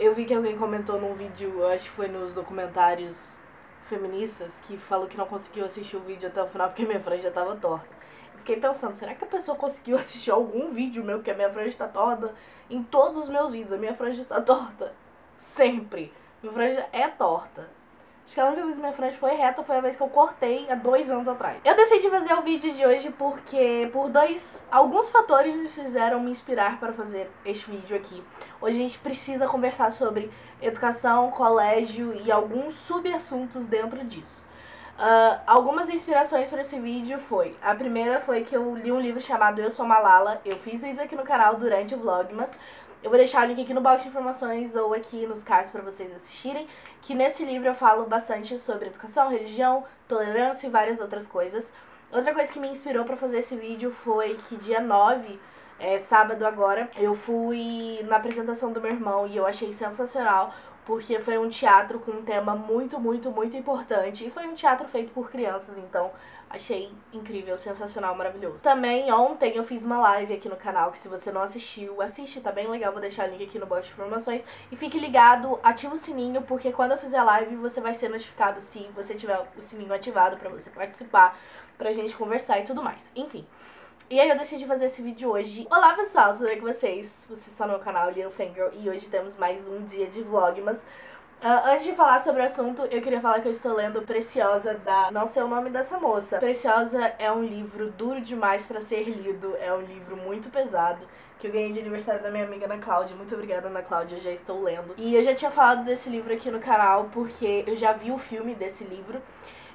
Eu vi que alguém comentou num vídeo, eu acho que foi nos documentários feministas, que falou que não conseguiu assistir o vídeo até o final porque minha franja tava torta. Eu fiquei pensando, será que a pessoa conseguiu assistir algum vídeo meu que a minha franja tá torta? Em todos os meus vídeos, a minha franja está torta. Sempre. Minha franja é torta. Acho que a única vez que minha franja foi reta foi a vez que eu cortei há 2 anos atrás. Eu decidi fazer o vídeo de hoje porque alguns fatores me fizeram me inspirar para fazer este vídeo aqui. Hoje a gente precisa conversar sobre educação, colégio e alguns subassuntos dentro disso. Algumas inspirações para esse vídeo foi... A primeira foi que eu li um livro chamado Eu Sou Malala. Eu fiz isso aqui no canal durante o Vlogmas. Eu vou deixar o link aqui no box de informações ou aqui nos cards para vocês assistirem, que nesse livro eu falo bastante sobre educação, religião, tolerância e várias outras coisas. Outra coisa que me inspirou para fazer esse vídeo foi que dia 9, sábado agora, eu fui na apresentação do meu irmão e eu achei sensacional, porque foi um teatro com um tema muito, muito, muito importante. E foi um teatro feito por crianças, então achei incrível, sensacional, maravilhoso. Também ontem eu fiz uma live aqui no canal, que se você não assistiu, assiste, tá bem legal. Vou deixar o link aqui no box de informações. E fique ligado, ativa o sininho, porque quando eu fizer a live você vai ser notificado se você tiver o sininho ativado pra você participar, pra gente conversar e tudo mais. Enfim. E aí eu decidi fazer esse vídeo hoje. Olá pessoal, tudo bem com vocês? Vocês estão no meu canal Little Fangirl e hoje temos mais um dia de vlogmas. Antes de falar sobre o assunto, eu queria falar que eu estou lendo Preciosa, da... Não sei o nome dessa moça. Preciosa é um livro duro demais pra ser lido, é um livro muito pesado, que eu ganhei de aniversário da minha amiga Ana Cláudia. Muito obrigada, Ana Cláudia, eu já estou lendo. E eu já tinha falado desse livro aqui no canal, porque eu já vi o filme desse livro.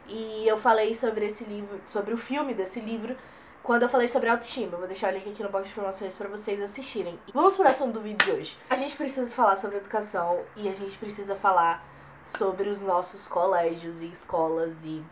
E eu falei sobre esse livro, sobre o filme desse livro, quando eu falei sobre autoestima. Eu vou deixar o link aqui no box de informações pra vocês assistirem. Vamos pro assunto do vídeo de hoje. A gente precisa falar sobre educação e a gente precisa falar sobre os nossos colégios e escolas e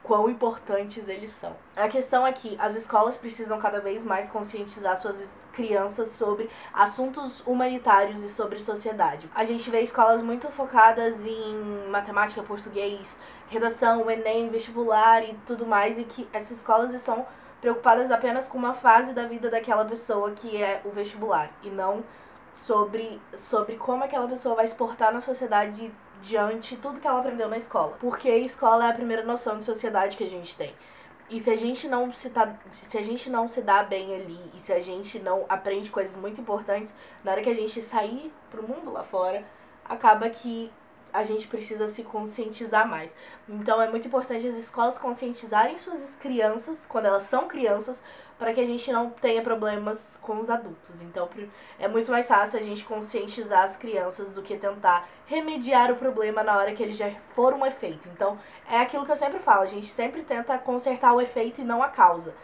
quão importantes eles são. A questão é que as escolas precisam cada vez mais conscientizar suas crianças sobre assuntos humanitários e sobre sociedade. A gente vê escolas muito focadas em matemática, português, redação, Enem, vestibular e tudo mais, e que essas escolas estão preocupadas apenas com uma fase da vida daquela pessoa, que é o vestibular, e não sobre como aquela pessoa vai se portar na sociedade diante de tudo que ela aprendeu na escola. Porque a escola é a primeira noção de sociedade que a gente tem. E se a gente não se dá bem ali, e se a gente não aprende coisas muito importantes, na hora que a gente sair pro mundo lá fora, acaba que a gente precisa se conscientizar mais. Então é muito importante as escolas conscientizarem suas crianças, quando elas são crianças, para que a gente não tenha problemas com os adultos. Então é muito mais fácil a gente conscientizar as crianças do que tentar remediar o problema na hora que ele já for um efeito. Então é aquilo que eu sempre falo, a gente sempre tenta consertar o efeito e não a causa.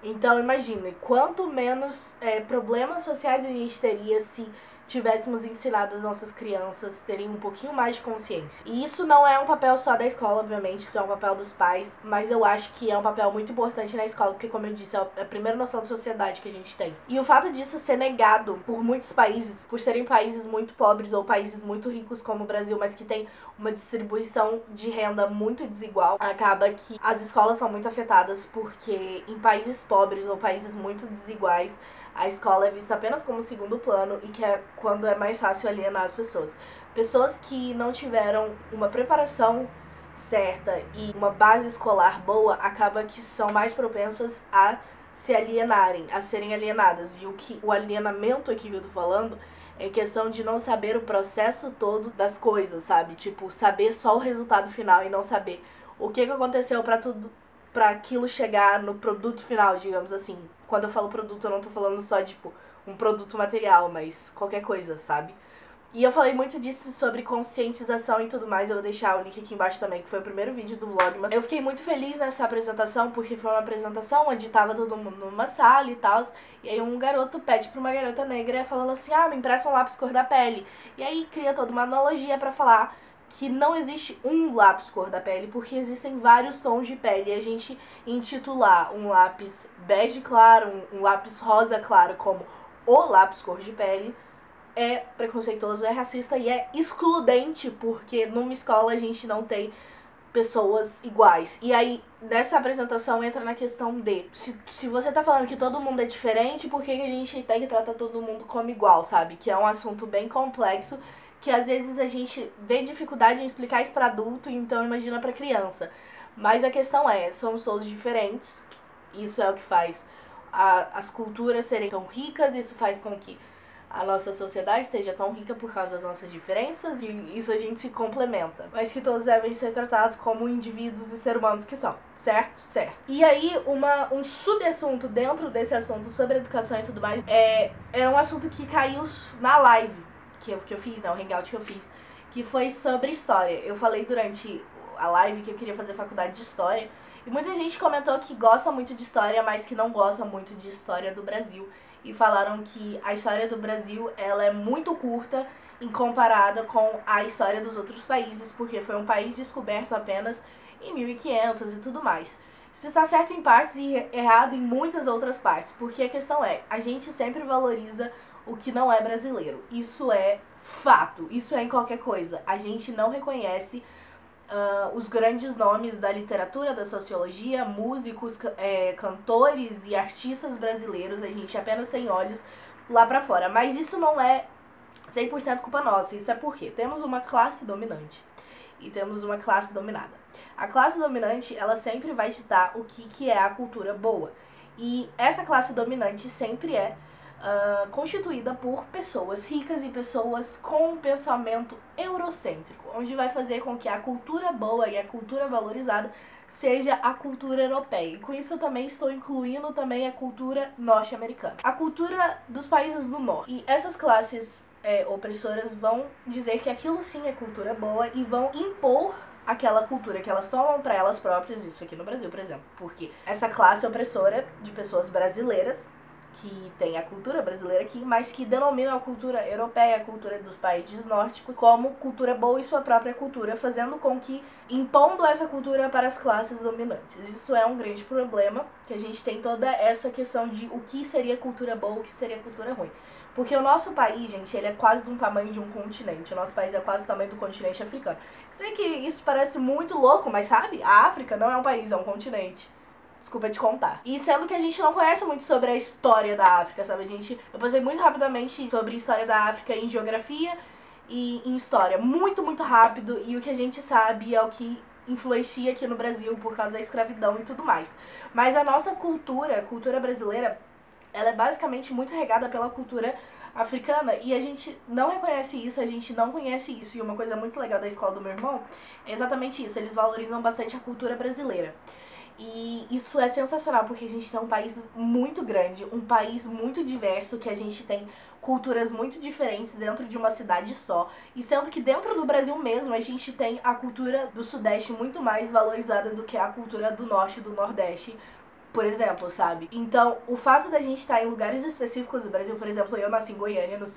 Então imagine, quanto menos problemas sociais a gente teria se tivéssemos ensinado as nossas crianças a terem um pouquinho mais de consciência. E isso não é um papel só da escola, obviamente, isso é um papel dos pais, mas eu acho que é um papel muito importante na escola, porque, como eu disse, é a primeira noção de sociedade que a gente tem. E o fato disso ser negado por muitos países, por serem países muito pobres ou países muito ricos como o Brasil, mas que tem uma distribuição de renda muito desigual, acaba que as escolas são muito afetadas, porque em países pobres ou países muito desiguais, a escola é vista apenas como segundo plano, e que é quando é mais fácil alienar as pessoas. Pessoas que não tiveram uma preparação certa e uma base escolar boa, acaba que são mais propensas a se alienarem, a serem alienadas. E o alienamento aqui que eu tô falando é questão de não saber o processo todo das coisas, sabe? Tipo, saber só o resultado final e não saber o que aconteceu pra aquilo chegar no produto final, digamos assim. Quando eu falo produto, eu não tô falando só, tipo, um produto material, mas qualquer coisa, sabe? E eu falei muito disso sobre conscientização e tudo mais, eu vou deixar o link aqui embaixo também, que foi o primeiro vídeo do vlog. Mas eu fiquei muito feliz nessa apresentação, porque foi uma apresentação onde tava todo mundo numa sala e tal, e aí um garoto pede pra uma garota negra falando assim, me empresta um lápis cor da pele. E aí cria toda uma analogia pra falar que não existe um lápis cor da pele, porque existem vários tons de pele, e a gente intitular um lápis bege claro, um lápis rosa claro como o lápis cor de pele é preconceituoso, é racista e é excludente, porque numa escola a gente não tem pessoas iguais. E aí, nessa apresentação entra na questão de se você tá falando que todo mundo é diferente, por que a gente tem que tratar todo mundo como igual, sabe? Que é um assunto bem complexo, porque às vezes a gente vê dificuldade em explicar isso pra adulto, então imagina pra criança. Mas a questão é, somos todos diferentes, isso é o que faz as culturas serem tão ricas, isso faz com que a nossa sociedade seja tão rica por causa das nossas diferenças, e isso a gente se complementa. Mas que todos devem ser tratados como indivíduos e seres humanos que são, certo? Certo. E aí, um subassunto dentro desse assunto sobre educação e tudo mais, é um assunto que caiu na live que eu fiz, né, o hangout que eu fiz, que foi sobre história. Eu falei durante a live que eu queria fazer faculdade de história, e muita gente comentou que gosta muito de história, mas que não gosta muito de história do Brasil. E falaram que a história do Brasil, ela é muito curta em comparada com a história dos outros países, porque foi um país descoberto apenas em 1500 e tudo mais. Isso está certo em partes e errado em muitas outras partes, porque a questão é, a gente sempre valoriza o que não é brasileiro. Isso é fato, isso é em qualquer coisa. A gente não reconhece os grandes nomes da literatura, da sociologia, músicos, cantores e artistas brasileiros. A gente apenas tem olhos lá pra fora. Mas isso não é 100% culpa nossa. Isso é porque temos uma classe dominante e temos uma classe dominada. A classe dominante, ela sempre vai ditar o que é a cultura boa. E essa classe dominante sempre é constituída por pessoas ricas e pessoas com um pensamento eurocêntrico, onde vai fazer com que a cultura boa e a cultura valorizada seja a cultura europeia. E com isso eu também estou incluindo também a cultura norte-americana, a cultura dos países do norte. E essas classes opressoras vão dizer que aquilo sim é cultura boa e vão impor aquela cultura que elas tomam para elas próprias, isso aqui no Brasil, por exemplo, porque essa classe opressora de pessoas brasileiras que tem a cultura brasileira aqui, mas que denominam a cultura europeia, a cultura dos países nórdicos, como cultura boa e sua própria cultura, fazendo com que, impondo essa cultura para as classes dominantes. Isso é um grande problema, que a gente tem toda essa questão de o que seria cultura boa, o que seria cultura ruim. Porque o nosso país, gente, ele é quase do tamanho de um continente. O nosso país é quase do tamanho do continente africano. Sei que isso parece muito louco, mas sabe? A África não é um país, é um continente. Desculpa te contar. E sendo que a gente não conhece muito sobre a história da África, sabe? Eu passei muito rapidamente sobre a história da África em geografia e em história. Muito, muito rápido. E o que a gente sabe é o que influencia aqui no Brasil por causa da escravidão e tudo mais. Mas a nossa cultura, a cultura brasileira, ela é basicamente muito regada pela cultura africana, e a gente não reconhece isso, a gente não conhece isso. E uma coisa muito legal da escola do meu irmão é exatamente isso, eles valorizam bastante a cultura brasileira. E isso é sensacional, porque a gente tem um país muito grande, um país muito diverso, que a gente tem culturas muito diferentes dentro de uma cidade só. E sendo que dentro do Brasil mesmo, a gente tem a cultura do Sudeste muito mais valorizada do que a cultura do Norte e do Nordeste, por exemplo, sabe? Então, o fato da gente estar em lugares específicos do Brasil, por exemplo, eu nasci em Goiânia, no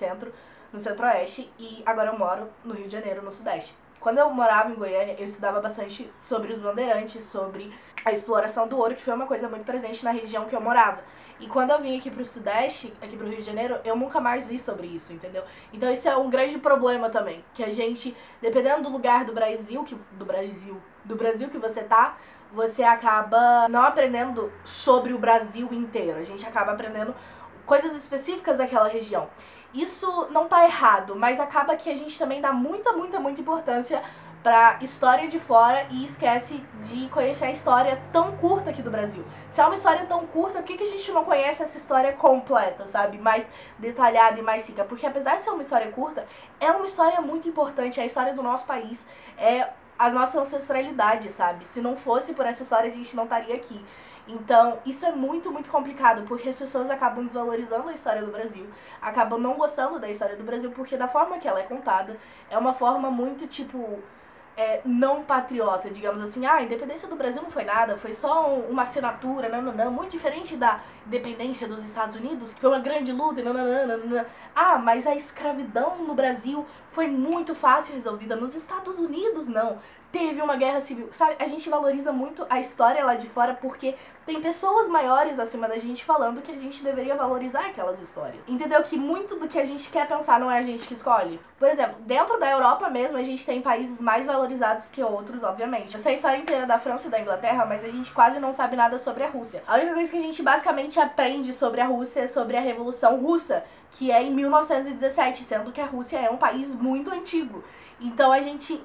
centro-oeste, e agora eu moro no Rio de Janeiro, no Sudeste. Quando eu morava em Goiânia, eu estudava bastante sobre os bandeirantes, sobre a exploração do ouro, que foi uma coisa muito presente na região que eu morava. E quando eu vim aqui pro Sudeste, aqui pro Rio de Janeiro, eu nunca mais vi sobre isso, entendeu? Então esse é um grande problema também, que a gente, dependendo do lugar do Brasil que você tá, você acaba não aprendendo sobre o Brasil inteiro. A gente acaba aprendendo coisas específicas daquela região. Isso não tá errado, mas acaba que a gente também dá muita importância pra história de fora e esquece de conhecer a história tão curta aqui do Brasil. Se é uma história tão curta, por que a gente não conhece essa história completa, sabe? Mais detalhada e mais rica? Porque apesar de ser uma história curta, é uma história muito importante. É a história do nosso país, é a nossa ancestralidade, sabe? Se não fosse por essa história, a gente não estaria aqui. Então, isso é muito complicado, porque as pessoas acabam desvalorizando a história do Brasil, acabam não gostando da história do Brasil, porque da forma que ela é contada, é uma forma muito, tipo, não patriota, digamos assim. Ah, a independência do Brasil não foi nada, foi só uma assinatura, não, muito diferente da independência dos Estados Unidos, que foi uma grande luta, não. Ah, mas a escravidão no Brasil foi muito fácil resolvida, nos Estados Unidos não. Teve uma guerra civil, sabe? A gente valoriza muito a história lá de fora porque tem pessoas maiores acima da gente falando que a gente deveria valorizar aquelas histórias. Entendeu? Que muito do que a gente quer pensar não é a gente que escolhe. Por exemplo, dentro da Europa mesmo, a gente tem países mais valorizados que outros, obviamente. Eu sei a história inteira da França e da Inglaterra, mas a gente quase não sabe nada sobre a Rússia. A única coisa que a gente basicamente aprende sobre a Rússia é sobre a Revolução Russa, que é em 1917, sendo que a Rússia é um país muito antigo. Então a gente,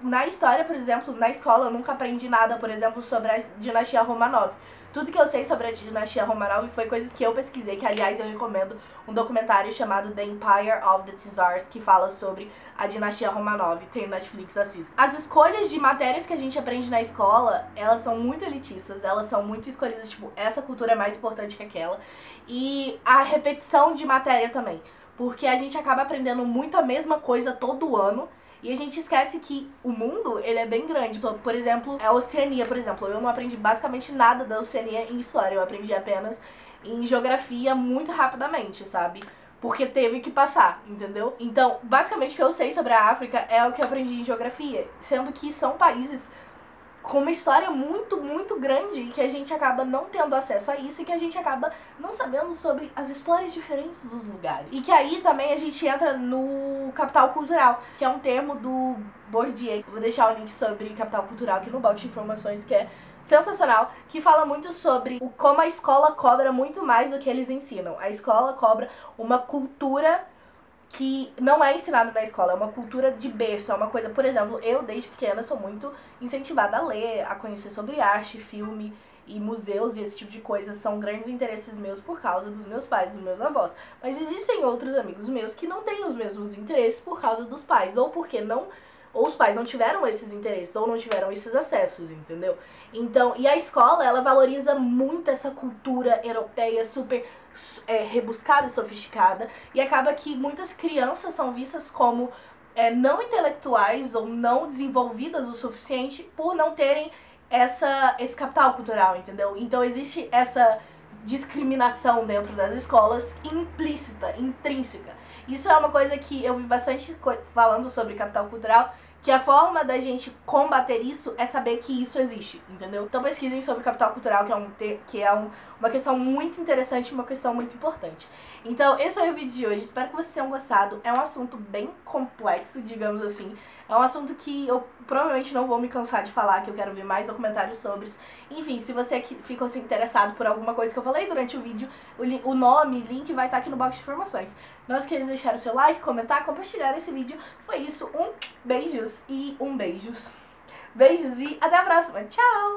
na história, por exemplo, na escola eu nunca aprendi nada, por exemplo, sobre a dinastia Romanov. Tudo que eu sei sobre a dinastia Romanov foi coisas que eu pesquisei, que aliás eu recomendo um documentário chamado The Empire of the Tsars, que fala sobre a dinastia Romanov, tem no Netflix, assista. As escolhas de matérias que a gente aprende na escola, elas são muito elitistas, elas são muito escolhidas, tipo, essa cultura é mais importante que aquela. E a repetição de matéria também, porque a gente acaba aprendendo muito a mesma coisa todo ano, e a gente esquece que o mundo, ele é bem grande. Por exemplo, a Oceania, por exemplo. Eu não aprendi basicamente nada da Oceania em história. Eu aprendi apenas em geografia muito rapidamente, sabe? Porque teve que passar, entendeu? Então, basicamente o que eu sei sobre a África é o que eu aprendi em geografia. Sendo que são países com uma história muito, muito grande e que a gente acaba não tendo acesso a isso e que a gente acaba não sabendo sobre as histórias diferentes dos lugares. E que aí também a gente entra no capital cultural, que é um termo do Bourdieu. Vou deixar o link sobre capital cultural aqui no box de informações, que é sensacional, que fala muito sobre como a escola cobra muito mais do que eles ensinam. A escola cobra uma cultura que não é ensinado na escola, é uma cultura de berço, é uma coisa, por exemplo, eu desde pequena sou muito incentivada a ler, a conhecer sobre arte, filme e museus e esse tipo de coisa, são grandes interesses meus por causa dos meus pais, dos meus avós. Mas existem outros amigos meus que não têm os mesmos interesses por causa dos pais, ou porque não, ou os pais não tiveram esses interesses, ou não tiveram esses acessos, entendeu? Então, e a escola, ela valoriza muito essa cultura europeia super rebuscada e sofisticada, e acaba que muitas crianças são vistas como não intelectuais ou não desenvolvidas o suficiente por não terem esse capital cultural, entendeu? Então existe essa discriminação dentro das escolas implícita, intrínseca. Isso é uma coisa que eu vi bastante falando sobre capital cultural, que a forma da gente combater isso é saber que isso existe, entendeu? Então pesquisem sobre capital cultural, que é uma questão muito interessante, uma questão muito importante. Então esse foi o vídeo de hoje, espero que vocês tenham gostado. É um assunto bem complexo, digamos assim. É um assunto que eu provavelmente não vou me cansar de falar, que eu quero ver mais documentários sobre. Enfim, se você ficou interessado por alguma coisa que eu falei durante o vídeo, o nome, link vai estar aqui no box de informações. Não esqueça de deixar o seu like, comentar, compartilhar esse vídeo. Foi isso, beijos e beijos. Beijos e até a próxima. Tchau!